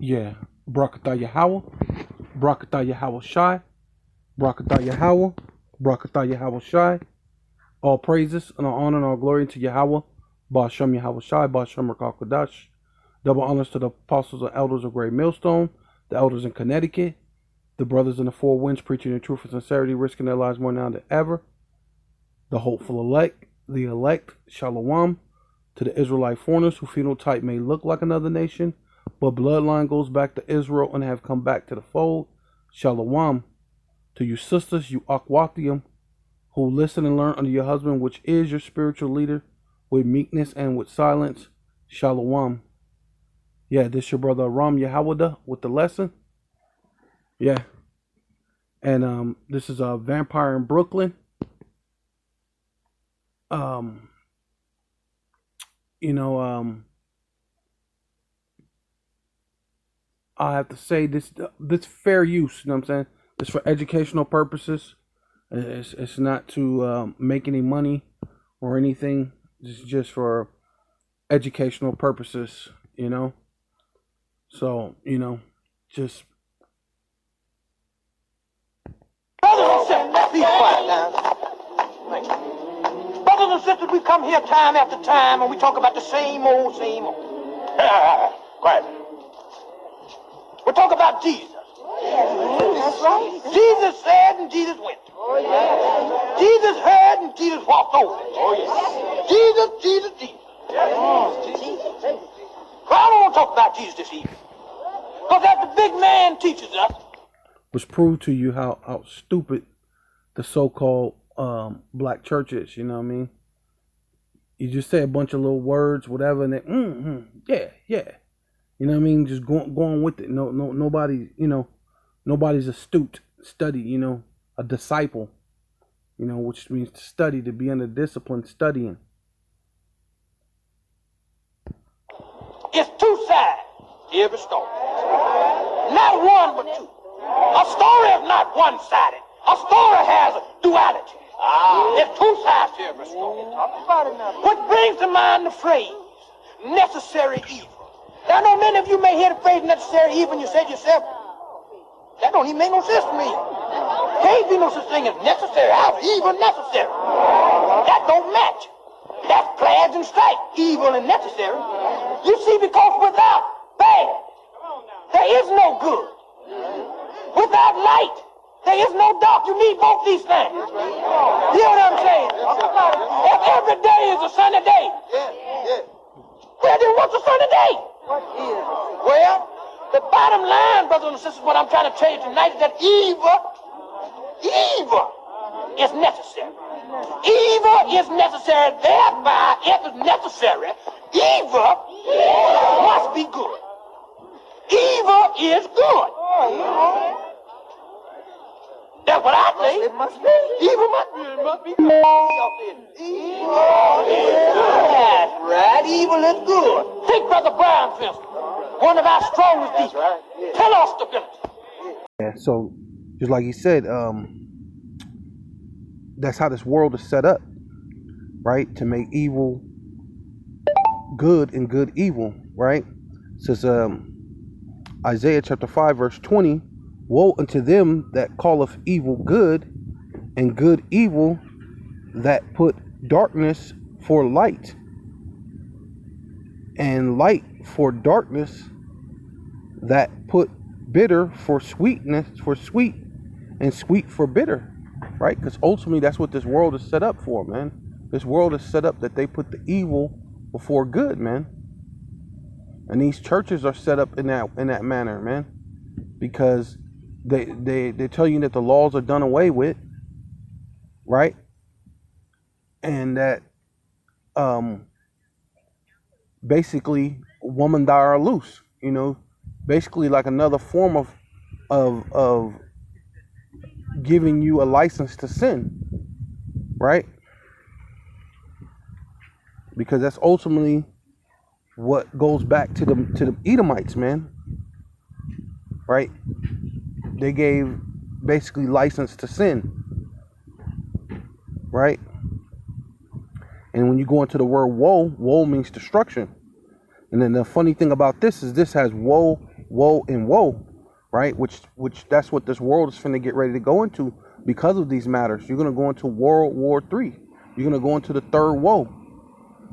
Yeah. Barakatah Yahweh, Barakatah Yahweh Shai, Barakatah Yahweh, Barakatah Yahweh Shai. All praises and all honor and all glory to Yahweh, Ba'ashem Yahweh Shai, Ba'ashem Rakal Kodash. Double honors to the apostles and elders of Great Millstone, the elders in Connecticut, the brothers in the four winds preaching the truth and sincerity, risking their lives more now than ever. The hopeful elect, Shalom, to the Israelite foreigners who phenotype may look like another nation, but bloodline goes back to Israel and have come back to the fold. Shalom. To you sisters, you Akwathium, who listen and learn under your husband, which is your spiritual leader, with meekness and with silence. Shalom. Yeah, this your brother Ram Yahawada with the lesson. Yeah. And this is a vampire in Brooklyn. I have to say this fair use, you know what I'm saying? It's for educational purposes. It's not to make any money or anything. It's just for educational purposes, you know. So, just brothers and sisters, be quiet now. Thank you. Brothers and sisters, we come here time after time and we talk about the same old, same old. Quiet. We talk about Jesus. That's right. Jesus said and Jesus went. Oh, yeah. Jesus heard and Jesus walked over. Oh, yeah. Jesus. Well, I don't want to talk about Jesus this evening. Because as the big man teaches us, was prove to you how stupid the so-called black church is, you know what I mean? You just say a bunch of little words, whatever, and then, yeah. You know what I mean? Just going with it. Nobody, nobody's astute, study, a disciple, which means to study, to be under discipline, studying. it's two sides to every story. Not one, but two. A story is not one-sided. A story has a duality. There's two sides to every story. Which brings to mind the phrase, necessary evil. Now, I know many of you may hear the phrase necessary evil and you say to yourself, that don't even make no sense to me. Can't be no such thing as necessary. How's evil necessary? That don't match. That's plans and strife, evil and necessary. You see, because without bad, there is no good. Without light, there is no dark. You need both these things. You know what I'm saying? If every day is a sunny day, well, then what's a sunny day? Well, the bottom line, brothers and sisters, what I'm trying to tell you tonight is that evil is necessary. Evil is necessary. Thereby, if it's necessary, evil must be good. Evil is good. That's what I say. It must be. Evil must be good. Evil is good. That's right. Evil is good. Take Brother Brown, for instance. One of our strongest people. Right. Tell us stability. Yeah, so just like he said, that's how this world is set up, right? To make evil good and good evil, right? It says Isaiah chapter 5 verse 20, woe unto them that calleth evil good, and good evil, that put darkness for light, and light for darkness, that put bitter for sweetness, for sweet, and sweet for bitter, right? Because ultimately that's what this world is set up for, man. This world is set up that they put the evil before good, man. And these churches are set up in that manner, man, because they tell you that the laws are done away with, right? And that basically woman die or loose, basically like another form of giving you a license to sin, right? Because that's ultimately what goes back to the Edomites, man, right? They gave basically license to sin, right? And when you go into the word woe means destruction. And then the funny thing about this is this has woe woe and woe, right? Which that's what this world is finna get ready to go into because of these matters. You're gonna go into World War III. You're gonna go into the third woe,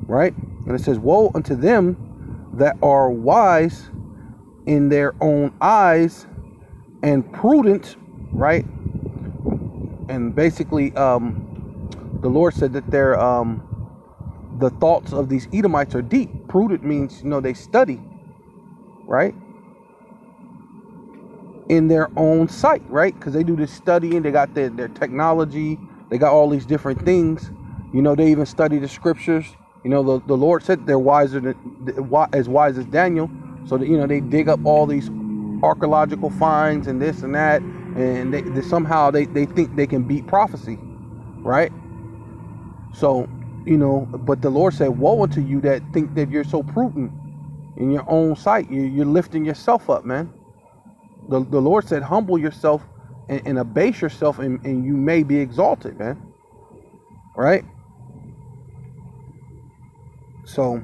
right? And it says, "Woe unto them that are wise in their own eyes and prudent," right? And basically, the Lord said that they're the thoughts of these Edomites are deep. Prudent means, they study, right? In their own sight, right? Because they do this studying. They got their technology. They got all these different things. They even study the scriptures. The Lord said they're wiser than as wise as Daniel. So that, they dig up all these archaeological finds and this and that, and they somehow they think they can beat prophecy, right? So, but the Lord said, "Woe unto you that think that you're so prudent in your own sight. You're lifting yourself up, man." The Lord said, "Humble yourself and abase yourself, and you may be exalted, man." Right? So,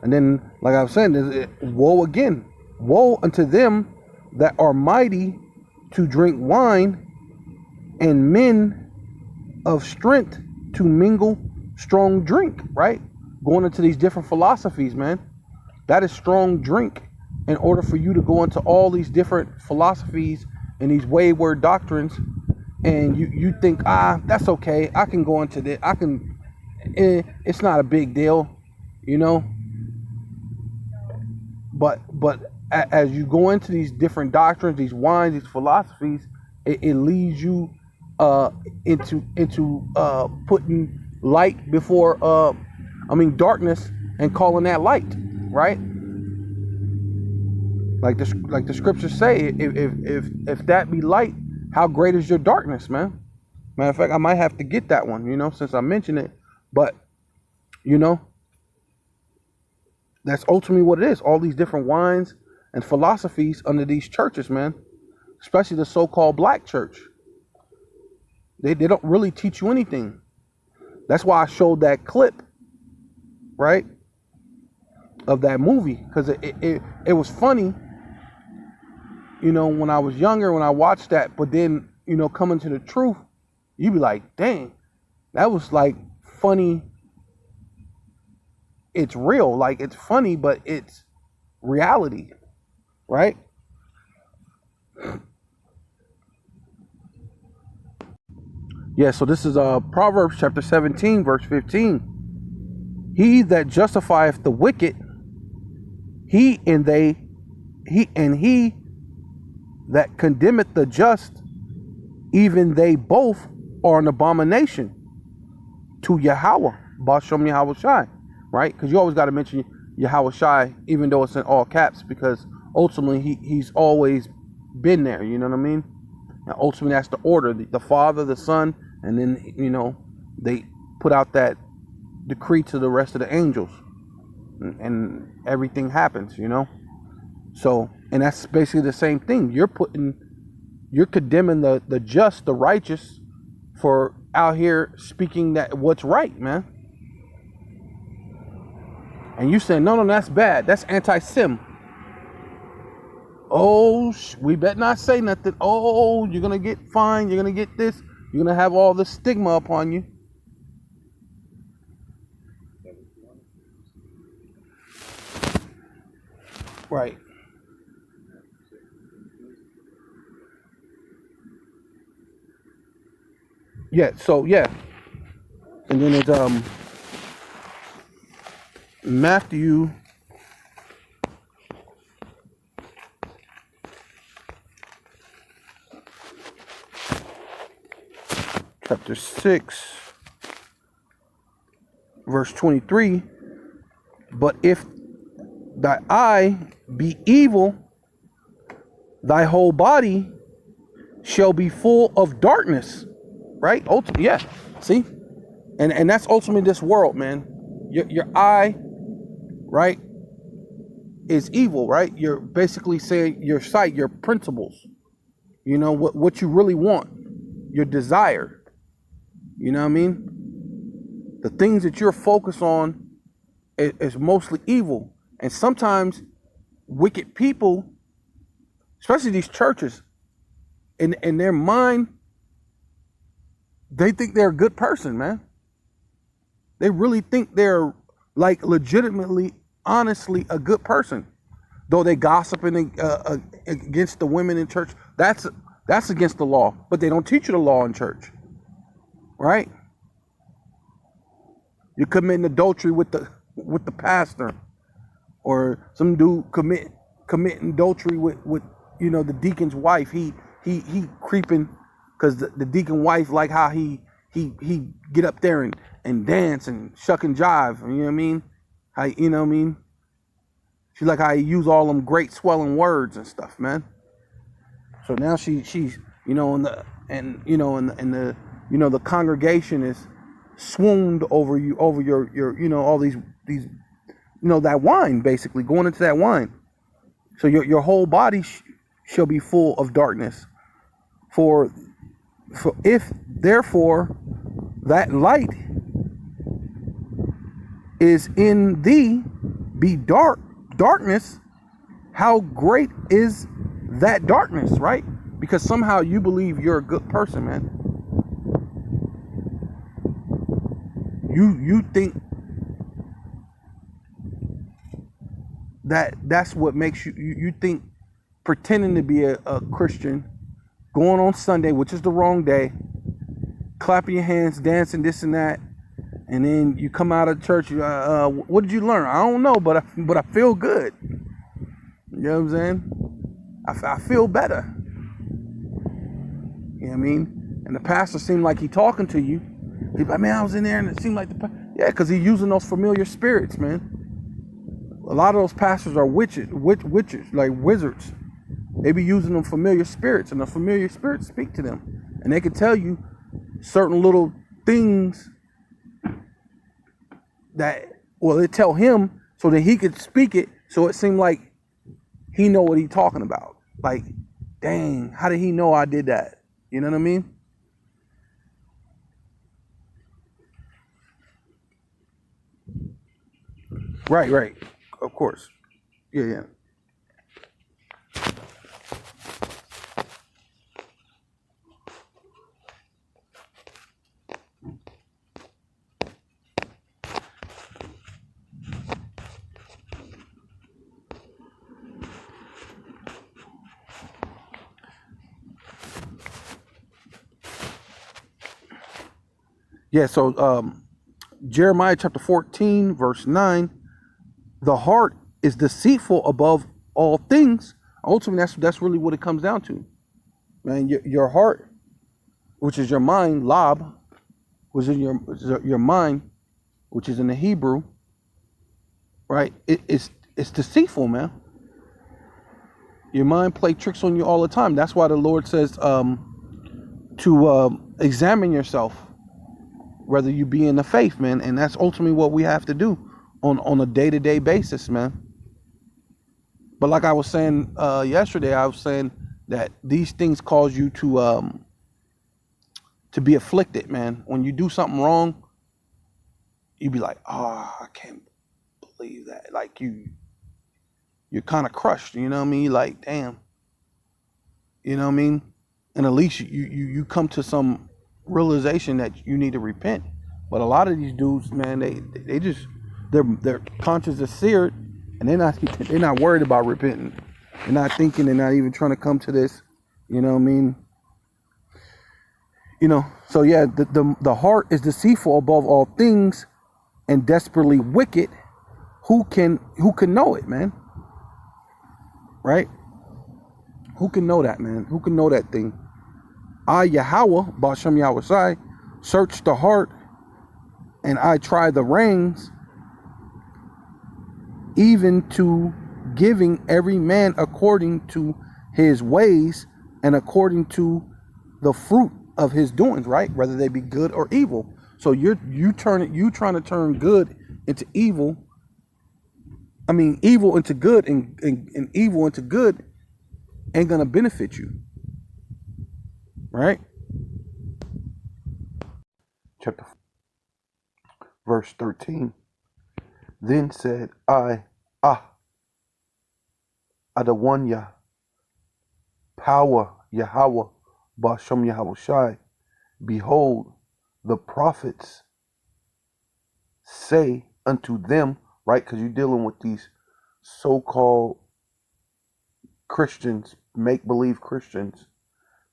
and then, like I was saying, woe again. Woe unto them that are mighty to drink wine, and men of strength to mingle strong drink, right? Going into these different philosophies, man. That is strong drink. In order for you to go into all these different philosophies and these wayward doctrines, and you think, that's okay, I can go into this, it's not a big deal, but as you go into these different doctrines, these wines, these philosophies, it leads you into putting light before darkness, and calling that light, right? Like the scriptures say, if that be light, how great is your darkness, man? Matter of fact, I might have to get that one, since I mentioned it. But that's ultimately what it is. All these different wines and philosophies under these churches, man, especially the so-called black church. They don't really teach you anything. That's why I showed that clip, right, of that movie, because it was funny, when I was younger, when I watched that. But then, coming to the truth, you be like, dang, that was like funny. It's real. Like, it's funny, but it's reality, right? Yeah, so this is Proverbs chapter 17, verse 15. He that justifieth the wicked, he that condemneth the just, even they both are an abomination to Yahweh, Bashem Yahweh Shai, right? Because you always got to mention Yahweh Shai, even though it's in all caps, because ultimately he's always been there, you know what I mean? And ultimately that's the order, the Father, the Son, and then, they put out that decree to the rest of the angels, and everything happens, So, and that's basically the same thing. You're condemning the just, the righteous, for out here speaking that what's right, man. And you saying, no, that's bad. That's anti-sim. Oh, we better not say nothing. Oh, you're going to get fined. You're going to get this. You're going to have all this stigma upon you. Right. Yeah, so yeah. And then it's Matthew chapter 6 verse 23. But if thy eye be evil, thy whole body shall be full of darkness. Right? Yeah. See? And that's ultimately this world, man. Your eye, right, is evil, right? You're basically saying your sight, your principles, what you really want, your desire. You know what I mean? The things that you're focused on is mostly evil. And sometimes wicked people especially these churches, in their mind, they think they're a good person, man. They really think they're like legitimately, honestly a good person. Though they gossiping against the women in church, that's against the law. But they don't teach you the law in church, right? You're committing adultery with the pastor, or some dude committing adultery with the deacon's wife. He creeping because the deacon wife like how he get up there and dance and shuck and jive. You know what I mean? How She like how he use all them great swelling words and stuff, man. So now she's the congregation is swooned over you, over your all these that wine, basically going into that wine. So your whole body shall be full of darkness. For if therefore that light is in thee be darkness, how great is that darkness, right? Because somehow you believe you're a good person, man. You think that's what makes you think pretending to be a Christian, going on Sunday, which is the wrong day, clapping your hands, dancing, this and that, and then you come out of church. What did you learn? I don't know, but I feel good. You know what I'm saying? I feel better. You know what I mean? And the pastor seemed like he talking to you. He's like, man, I was in there and it seemed like because he's using those familiar spirits, man. A lot of those pastors are witches, like wizards. They be using them familiar spirits, and the familiar spirits speak to them, and they can tell you certain little things that, well, they tell him so that he could speak it, so it seemed like he know what he's talking about. Like, dang, how did he know I did that? You know what I mean? Right. Of course. Yeah. Yeah, so Jeremiah chapter 14, verse 9, the heart is deceitful above all things. Ultimately, that's really what it comes down to. Man, your heart, which is your mind, lab, which is your mind, which is in the Hebrew, right? It's deceitful, man. Your mind play tricks on you all the time. That's why the Lord says to examine yourself, whether you be in the faith, man. And that's ultimately what we have to do on a day-to-day basis, man. But like I was saying yesterday, I was saying that these things cause you to be afflicted, man. When you do something wrong, you be like, oh, I can't believe that. Like you're kind of crushed, you know what I mean? Like, damn. You know what I mean? And at least you come to some realization that you need to repent. But a lot of these dudes, man, they just their conscience is seared, and they're not worried about repenting. They're not thinking. They're not even trying to come to this. You know what I mean? So yeah, the heart is deceitful above all things and desperately wicked. Who can know it, man? Right? Who can know that, man? Who can know that thing? I, Yahweh, Bashem Yahushai, search the heart, and I try the reins, even to giving every man according to his ways and according to the fruit of his doings, right? Whether they be good or evil. So you trying to turn good into evil. I mean, evil into good and evil into good ain't gonna benefit you, right? Chapter 4, verse 13. Then said I, Adawanya, Power Yahweh Bashem Yahweh Shai. Behold, the prophets say unto them, right? Because you're dealing with these so-called Christians, make-believe Christians,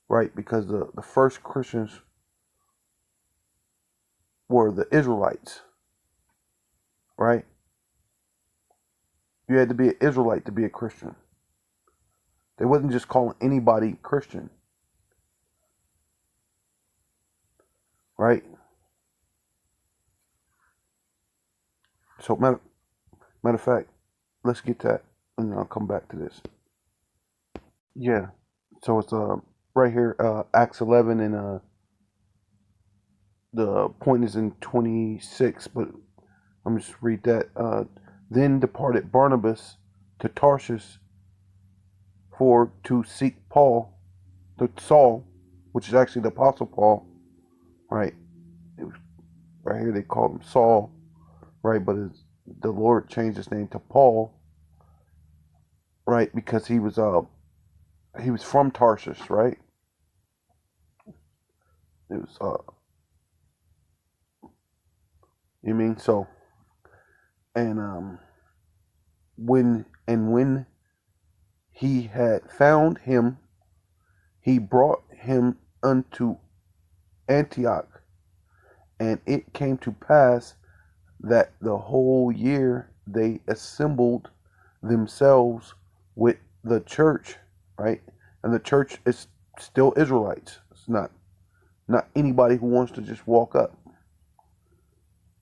right? Because the first Christians were the Israelites, right? You had to be an Israelite to be a Christian. They wasn't just calling anybody Christian, right? So matter of fact, let's get that, and then I'll come back to this. Yeah. So it's right here, Acts 11, and the point is in 26, but let me just read that. Then departed Barnabas to Tarshish for to seek Saul, which is actually the Apostle Paul, right? It was, right here they called him Saul, right? But the Lord changed his name to Paul, right? Because he was from Tarshish, right? It was you mean so, and when he had found him, he brought him unto Antioch, and it came to pass that the whole year they assembled themselves with the church, right? And the church is still Israelites. It's not anybody who wants to just walk up,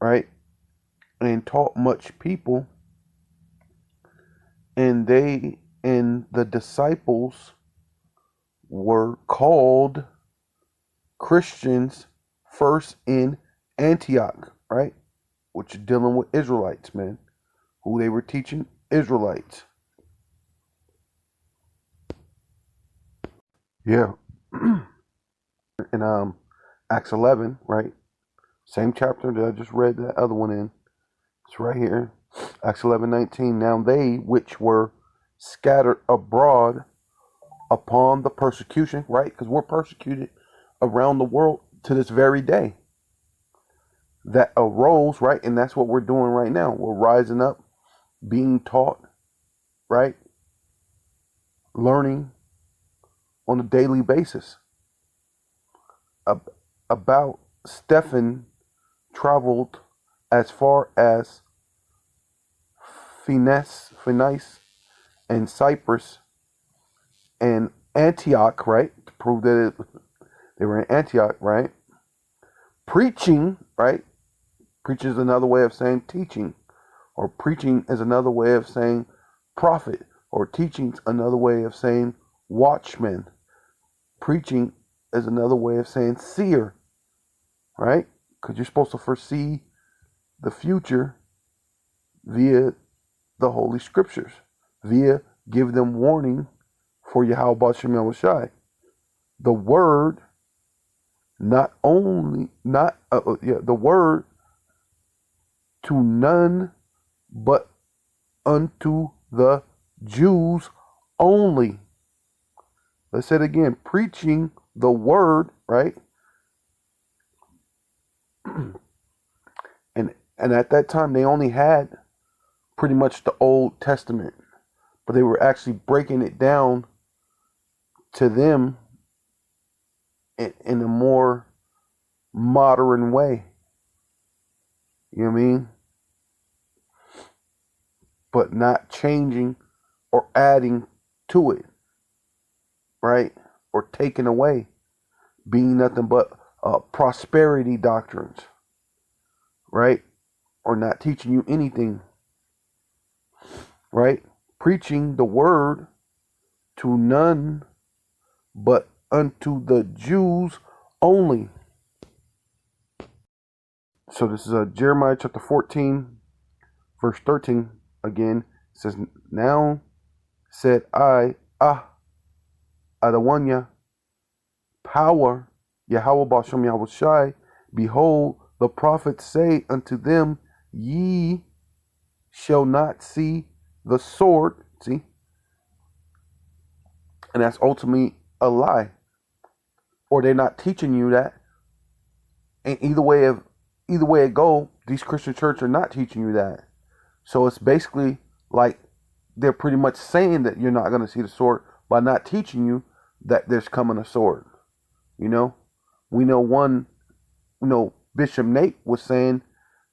right? And taught much people, and the disciples were called Christians first in Antioch, right? Which is dealing with Israelites, man, who they were teaching Israelites. Yeah. In Acts 11, right? Same chapter that I just read that other one in. It's right here. Acts 11:19. Now they which were scattered abroad upon the persecution, right? Because we're persecuted around the world to this very day. That arose, right? And that's what we're doing right now. We're rising up, being taught, right? Learning on a daily basis. About Stephen traveled as far as Phoenice and Cyprus and Antioch, right? To prove that they were in Antioch, right? Preaching, right? Preaching is another way of saying teaching, or preaching is another way of saying prophet, or teaching is another way of saying watchman. Preaching is another way of saying seer, right? Because you're supposed to foresee the future via the Holy Scriptures, via give them warning for Yahweh Bashem Yahweh Shai. The word, the word to none but unto the Jews only. Let's say it again. Preaching the word, right? And at that time they only had pretty much the Old Testament, but they were actually breaking it down to them in a more modern way. You know what I mean? But not changing or adding to it, right? Or taking away, being nothing but prosperity doctrines, right? Or not teaching you anything, right? Preaching the word to none but unto the Jews only. So this is Jeremiah chapter 14, verse 13 again. It says, now said I, Adawanya, power, Yahweh Bashem Yahweh Shai, behold, the prophets say unto them, ye shall not see the sword. See? And that's ultimately a lie, or they're not teaching you that. And either way it go, these Christian churches are not teaching you that. So it's basically like they're pretty much saying that you're not going to see the sword by not teaching you that there's coming a sword. You know, we know one, Bishop Nate was saying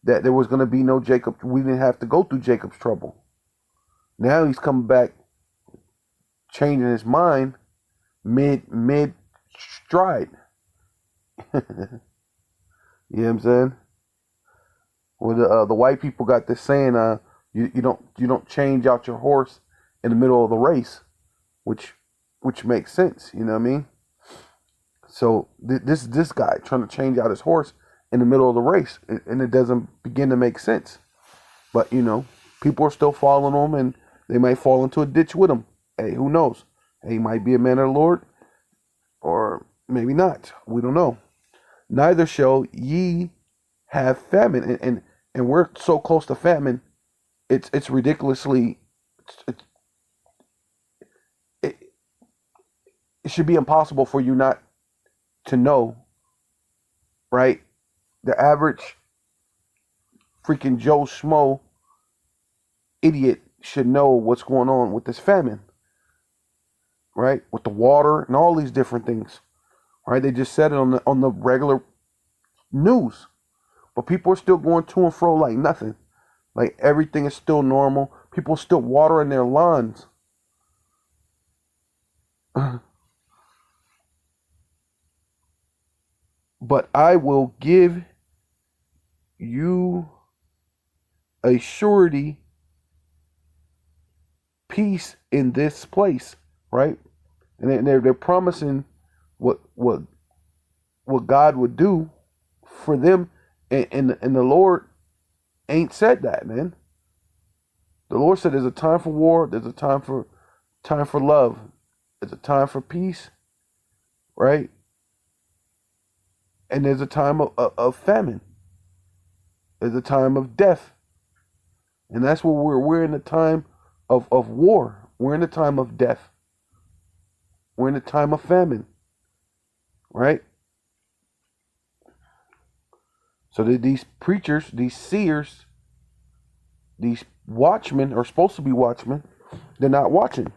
that there was going to be no Jacob. We didn't have to go through Jacob's trouble. Now he's coming back, changing his mind mid stride. You know what I'm saying? Well, the white people got this saying, you don't change out your horse in the middle of the race, which makes sense. You know what I mean? So this guy trying to change out his horse in the middle of the race, and it doesn't begin to make sense. But people are still following him, and they might fall into a ditch with him. Hey, who knows? Hey, he might be a man of the Lord, or maybe not. We don't know. Neither shall ye have famine, and we're so close to famine. It's ridiculously. It should be impossible for you not to know, right? The average freaking Joe Schmo idiot should know what's going on with this famine, right? With the water and all these different things, right? They just said it on the regular news, but people are still going to and fro like nothing, like everything is still normal. People are still watering their lawns. But I will give you a surety peace in this place, right? And they're promising what God would do for them, and the Lord ain't said that, man. The Lord said there's a time for war, there's a time for love, there's a time for peace, right? And there's a time of famine. There's a time of death. And that's what we're in the time of war. We're in the time of death. We're in the time of famine. Right? So that these preachers, these seers, these watchmen are supposed to be watchmen. They're not watching.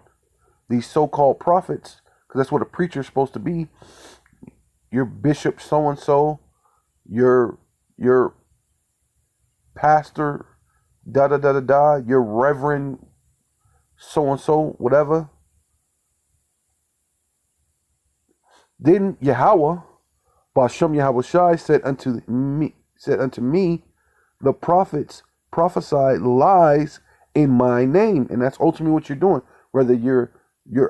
These so-called prophets, because that's what a preacher is supposed to be. Your bishop so-and-so, your pastor, da-da-da-da-da, your reverend so-and-so, whatever. Then Yahweh, Bashem Yahweh Shai, said unto me, the prophets prophesied lies in my name. And that's ultimately what you're doing. Whether you're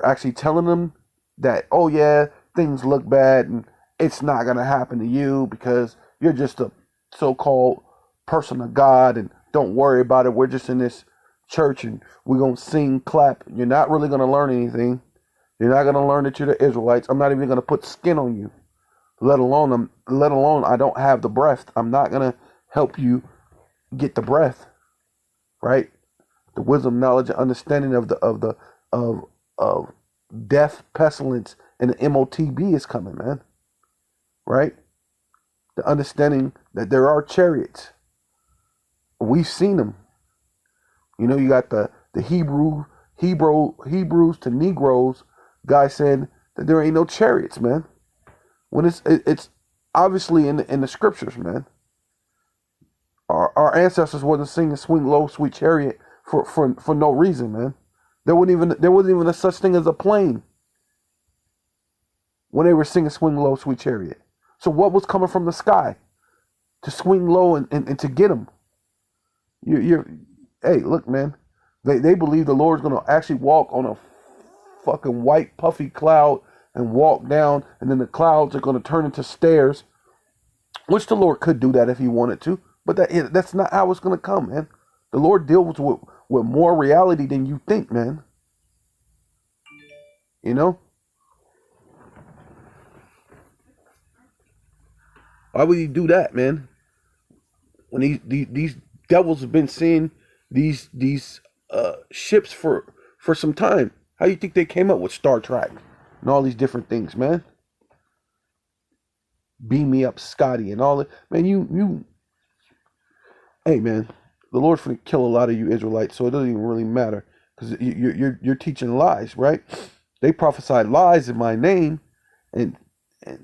actually telling them that, oh yeah, things look bad and it's not going to happen to you because you're just a so-called person of God and don't worry about it. We're just in this church and we're going to sing, clap. You're not really going to learn anything. You're not going to learn that you're the Israelites. I'm not even going to put skin on you, let alone I don't have the breath. I'm not going to help you get the breath, right? The wisdom, knowledge, and understanding of death, pestilence, and the MOTB is coming, man. Right? The understanding that there are chariots. We've seen them. You got the Hebrews to Negroes guy saying that there ain't no chariots, man. When it's obviously in the scriptures, man. Our ancestors wasn't singing "Swing Low, Sweet Chariot" for no reason, man. There wasn't even a such thing as a plane when they were singing "Swing Low, Sweet Chariot." So what was coming from the sky to swing low and to get them? Hey, look, man. They believe the Lord's going to actually walk on a fucking white puffy cloud and walk down, and then the clouds are going to turn into stairs, which the Lord could do that if he wanted to, but that's not how it's going to come, man. The Lord deals with more reality than you think, man. You know? Why would he do that, man? When these devils have been seeing these ships for some time. How do you think they came up with Star Trek? and all these different things, man. Beam me up, Scotty, and all that. Man, hey, man, the Lord's going to kill a lot of you Israelites, so it doesn't even really matter, because you're teaching lies, right? They prophesied lies in my name, and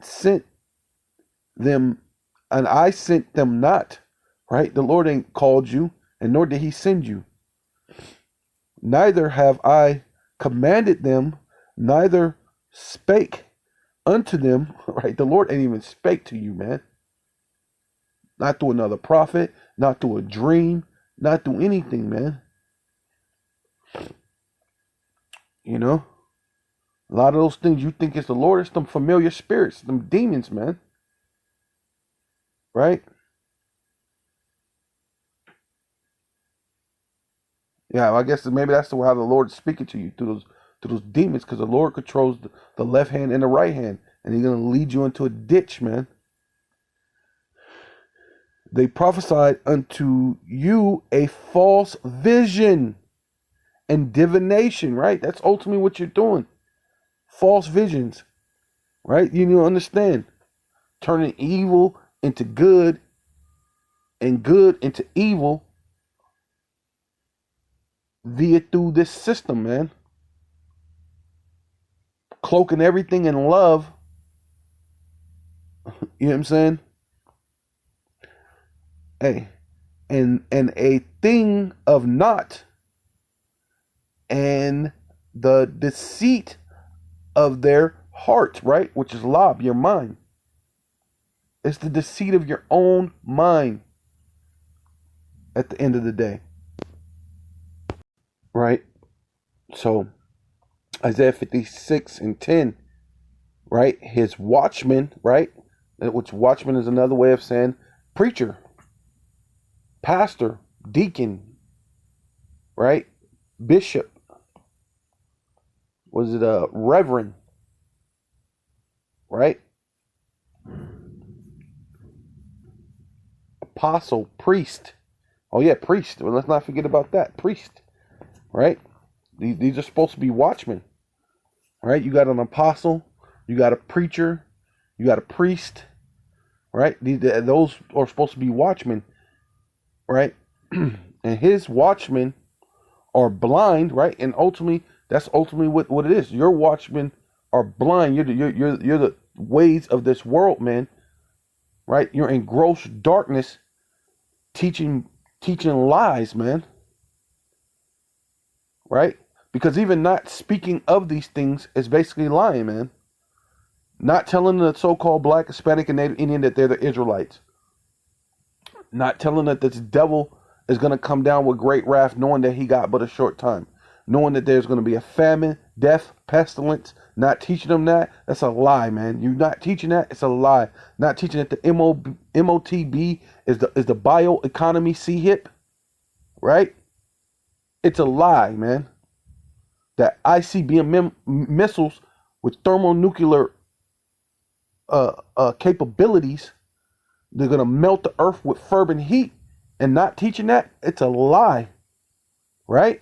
sent them, and I sent them not, right? The Lord ain't called you, and nor did he send you. Neither have I commanded them, neither spake unto them, right? The Lord ain't even spake to you, man. Not through another prophet, not through a dream, not through anything, man. You know? A lot of those things you think is the Lord, it's them familiar spirits, them demons, man. Right? Yeah, I guess maybe that's how the Lord's speaking to you, through those demons, because the Lord controls the left hand and the right hand, and he's going to lead you into a ditch, man. They prophesied unto you a false vision and divination, right? That's ultimately what you're doing. False visions, right? You need to understand. Turning evil into good and good into evil through this system, man. Cloaking everything in love. You know what I'm saying? Hey, and a thing of naught, and the deceit of their heart, right? Which is lob, your mind. It's the deceit of your own mind at the end of the day. Right? So, Isaiah 56:10, right? His watchman, right? Which watchman is another way of saying preacher, pastor, deacon, right? Bishop. Was it a reverend? Right? Apostle, priest. Oh yeah, priest. Well, let's not forget about that. Priest. Right? These are supposed to be watchmen. Right? You got an apostle, you got a preacher, you got a priest. Right? Those are supposed to be watchmen. Right? And his watchmen are blind, right? And ultimately, that's ultimately what it is. Your watchmen are blind. You're the ways of this world, man. Right? You're in gross darkness, teaching lies, man. Right? Because even not speaking of these things is basically lying, man. Not telling the so-called Black, Hispanic, and Native Indian that they're the Israelites. Not telling that this devil is going to come down with great wrath, knowing that he got but a short time. Knowing that there's going to be a famine, death, pestilence. Not teaching them that. That's a lie, man. You're not teaching that. It's a lie. Not teaching that the MOTB is the bioeconomy CHIP. Right? It's a lie, man. That ICBM missiles with thermonuclear capabilities, they're going to melt the earth with fervent heat. And not teaching that, it's a lie. Right?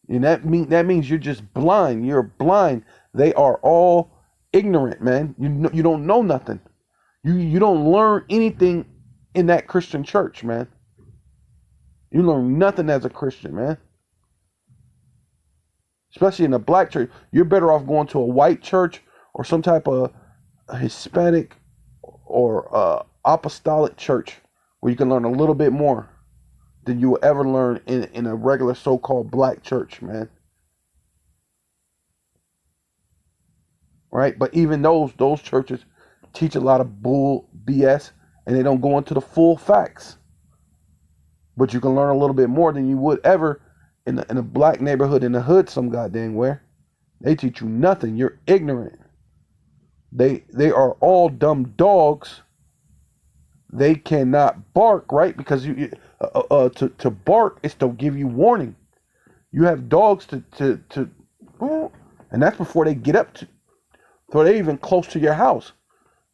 And that means you're just blind. You're blind. They are all ignorant, man. You don't know nothing. You don't learn anything in that Christian church, man. You learn nothing as a Christian, man. Especially in a black church. You're better off going to a white church or some type of Hispanic or apostolic church where you can learn a little bit more than you will ever learn in a regular so-called black church, man. Right? But even those churches teach a lot of bull BS, and they don't go into the full facts. But you can learn a little bit more than you would ever in a black neighborhood in the hood some goddamn where. They teach you nothing. You're ignorant. They are all dumb dogs. They cannot bark, right? Because to bark is to give you warning. You have dogs to and that's before they get up to, before they're even close to your house.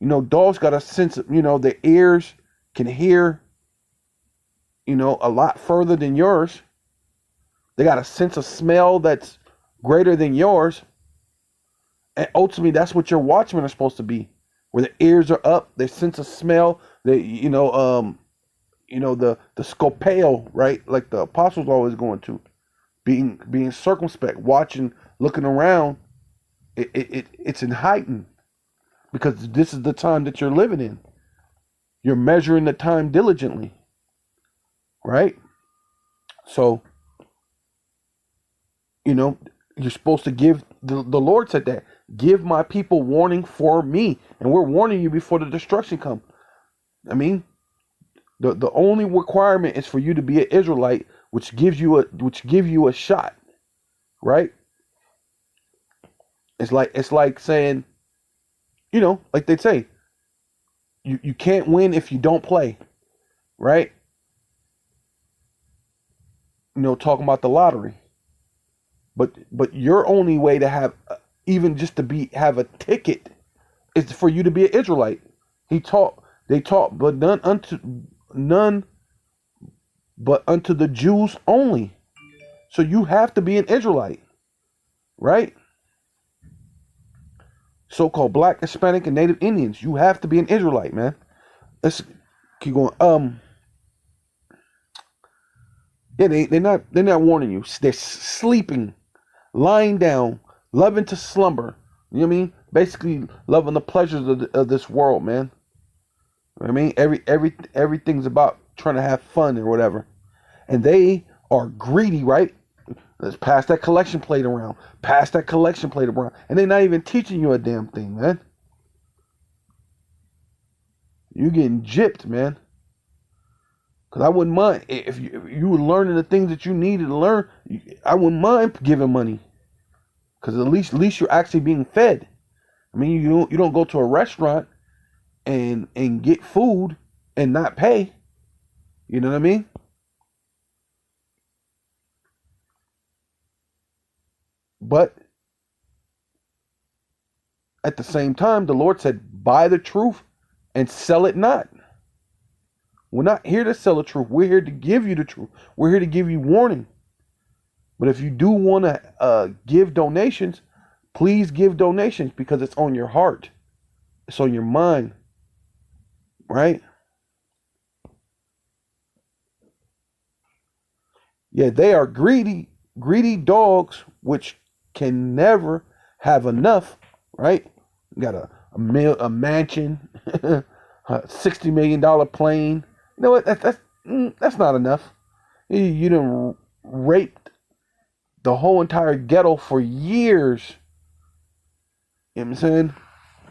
You know, dogs got a sense of, their ears can hear, a lot further than yours. They got a sense of smell that's greater than yours. And ultimately, that's what your watchmen are supposed to be, where the ears are up, they sense a smell, they, the scopeo, right? Like the apostles always going to, being circumspect, watching, looking around. It's in heightened because this is the time that you're living in. You're measuring the time diligently, right? So, you're supposed to give, the Lord said that, give my people warning for me. And we're warning you before the destruction comes. I mean, the only requirement is for you to be an Israelite, which gives you a shot, right? It's like saying, like they say, you can't win if you don't play, right? Talking about the lottery. But your only way to have, even just to have a ticket, is for you to be an Israelite. They taught, but none but unto the Jews only. So you have to be an Israelite, right? So-called Black, Hispanic, and Native Indians. You have to be an Israelite, man. Let's keep going. Yeah, they're not warning you. They're sleeping, lying down, loving to slumber. You know what I mean? Basically, loving the pleasures of this world, man. You know what I mean? Everything's about trying to have fun or whatever, and they are greedy, right? Let's pass that collection plate around. Pass that collection plate around, and they're not even teaching you a damn thing, man. You're getting gypped, man. Because I wouldn't mind if you were learning the things that you needed to learn. I wouldn't mind giving money, because at least you're actually being fed. I mean, you don't go to a restaurant and get food and not pay. You know what I mean? But at the same time, the Lord said, buy the truth and sell it not. We're not here to sell the truth. We're here to give you the truth. We're here to give you warning. But if you do want to give donations, please give donations, because it's on your heart. It's on your mind. Right? Yeah, they are greedy dogs, which can never have enough, right? You got a mansion, a $60 million plane. You know what? That's not enough. You done raped the whole entire ghetto for years. You know what I'm saying?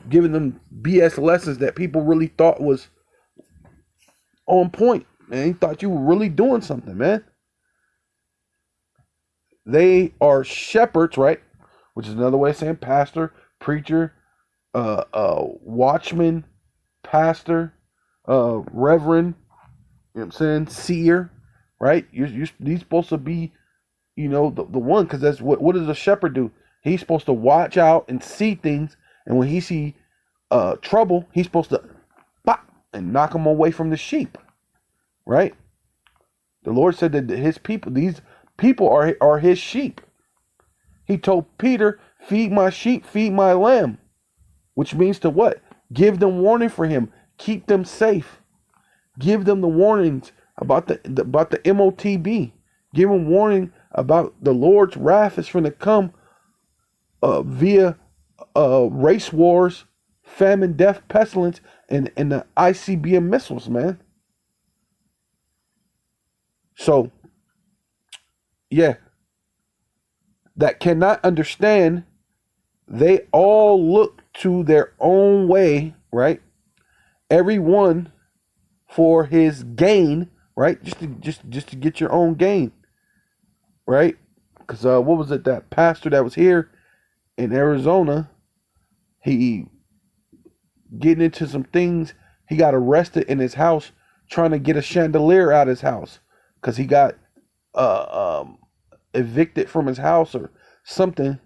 Giving them BS lessons that people really thought was on point. Man, he thought you were really doing something, man. They are shepherds, right? Which is another way of saying pastor, preacher, watchman, pastor, reverend. You know what I'm saying? Seer, right? You're supposed to be, the one, because that's what does a shepherd do? He's supposed to watch out and see things, and when he see trouble, he's supposed to pop and knock them away from the sheep, right? The Lord said that his people, these people are his sheep. He told Peter, feed my sheep, feed my lamb, which means to what? Give them warning for him, keep them safe. Give them the warnings about the MOTB. Give them warning about the Lord's wrath is going to come via race wars, famine, death, pestilence, and the ICBM missiles, man. So, yeah, that cannot understand, they all look to their own way, right? Everyone for his gain, right? Just to get your own gain, right? Because what was it, that pastor that was here in Arizona? He getting into some things. He got arrested in his house trying to get a chandelier out of his house because he got evicted from his house or something,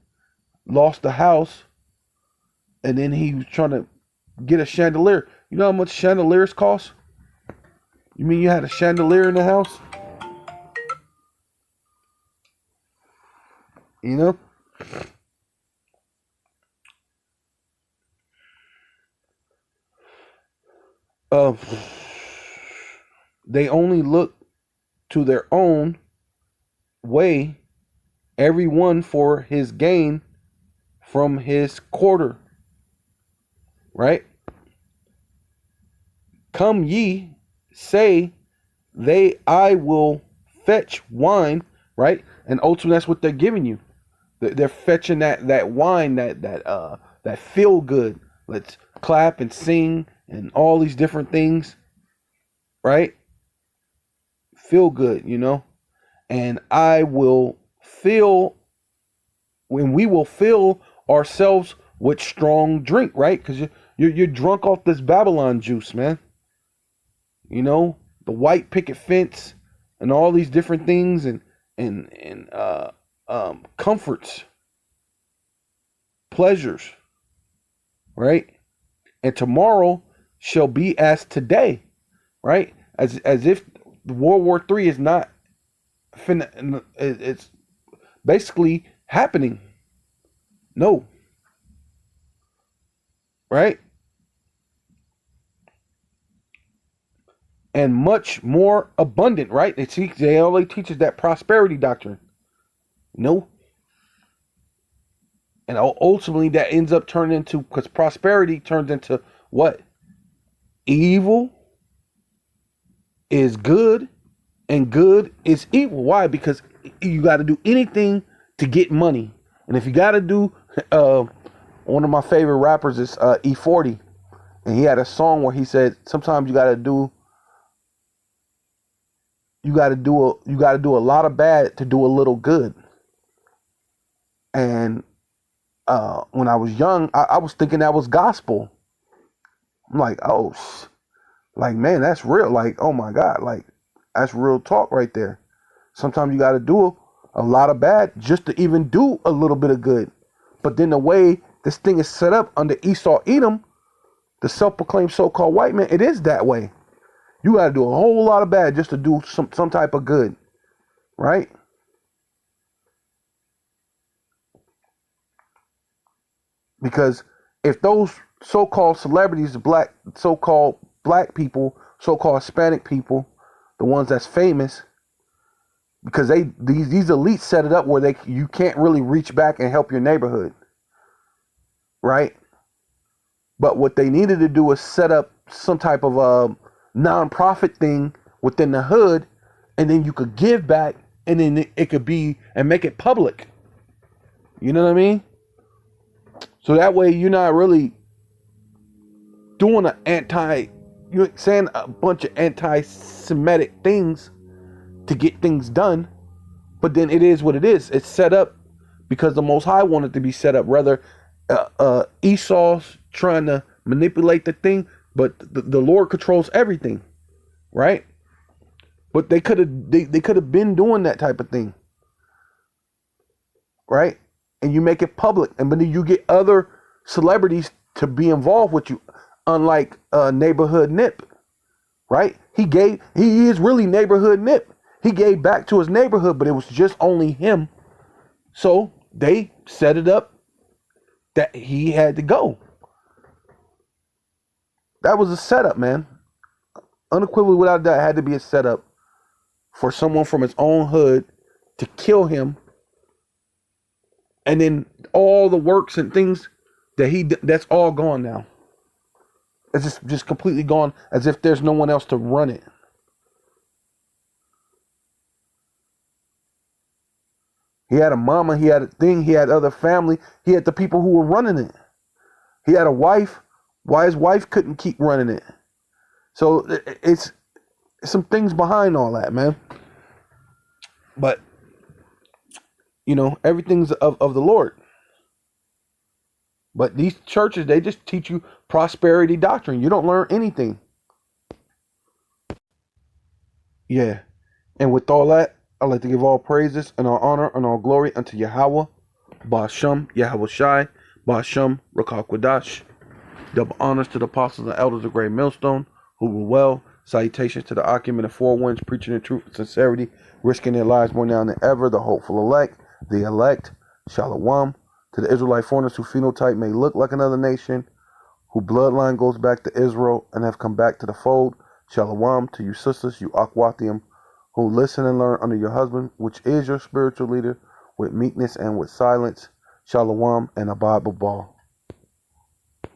lost the house, and then he was trying to get a chandelier. You know how much chandeliers cost? You mean you had a chandelier in the house? You know? Uh, they only look to their own way, everyone for his gain from his quarter, right? Come ye, say they, I will fetch wine, right? And ultimately that's what they're giving you. They're fetching that wine, that feel good. Let's clap and sing and all these different things, right? Feel good, And I will fill, when we will fill ourselves with strong drink, right? Because you're drunk off this Babylon juice, man. The white picket fence and all these different things and comforts, pleasures, right? And tomorrow shall be as today, right? As if World War III is not it's basically happening. No. Right? And much more abundant, right? They only teaches that prosperity doctrine. No. And ultimately that ends up turning into, because prosperity turns into what? Evil is good and good is evil. Why? Because you got to do anything to get money. And if you got to do, one of my favorite rappers is E40. And he had a song where he said, sometimes you got to do a lot of bad to do a little good. And when I was young, I was thinking that was gospel. I'm like, oh, like, man, that's real. Like, oh my God, like, that's real talk right there. Sometimes you got to do a lot of bad just to even do a little bit of good. But then the way this thing is set up under Esau Edom, the self-proclaimed so-called white man, it is that way. You got to do a whole lot of bad just to do some type of good, right? Because if those so-called celebrities, so-called black people, so-called Hispanic people, the ones that's famous, because these elites set it up where you can't really reach back and help your neighborhood, right? But what they needed to do is set up some type of non-profit thing within the hood, and then you could give back, and then it could be, and make it public. You know what I mean? So that way you're not really doing you're saying a bunch of anti-Semitic things to get things done, but then it is what it is. It's set up because the Most High wanted it to be set up. Rather, Esau's trying to manipulate the thing, but the Lord controls everything, right? But they could have been doing that type of thing, right? And you make it public, and then you get other celebrities to be involved with you, unlike Neighborhood Nip, right? He is really Neighborhood Nip. He gave back to his neighborhood, but it was just only him. So they set it up that he had to go. That was a setup, man. Unequivocally, without a doubt, it had to be a setup for someone from his own hood to kill him. And then all the works and things that's all gone now. It's just completely gone, as if there's no one else to run it. He had a mama, he had a thing, he had other family, he had the people who were running it. He had a wife. Why his wife couldn't keep running it? So it's some things behind all that, man. But everything's of the Lord. But these churches, they just teach you prosperity doctrine. You don't learn anything. Yeah. And with all that, I'd like to give all praises and all honor and all glory unto Yahweh, Ba'ashem, Yahweh Shai, Ba'ashem, Rakal Quadash. Double honors to the apostles and elders of Great Millstone, who were well. Salutations to the Akim and the Four Winds, preaching the truth and sincerity, risking their lives more now than ever. The hopeful elect, the elect, Shalom. To the Israelite foreigners whose phenotype may look like another nation, whose bloodline goes back to Israel and have come back to the fold. Shalom to you sisters, you Akwathium, who listen and learn under your husband, which is your spiritual leader, with meekness and with silence. Shalom and Abad Babal.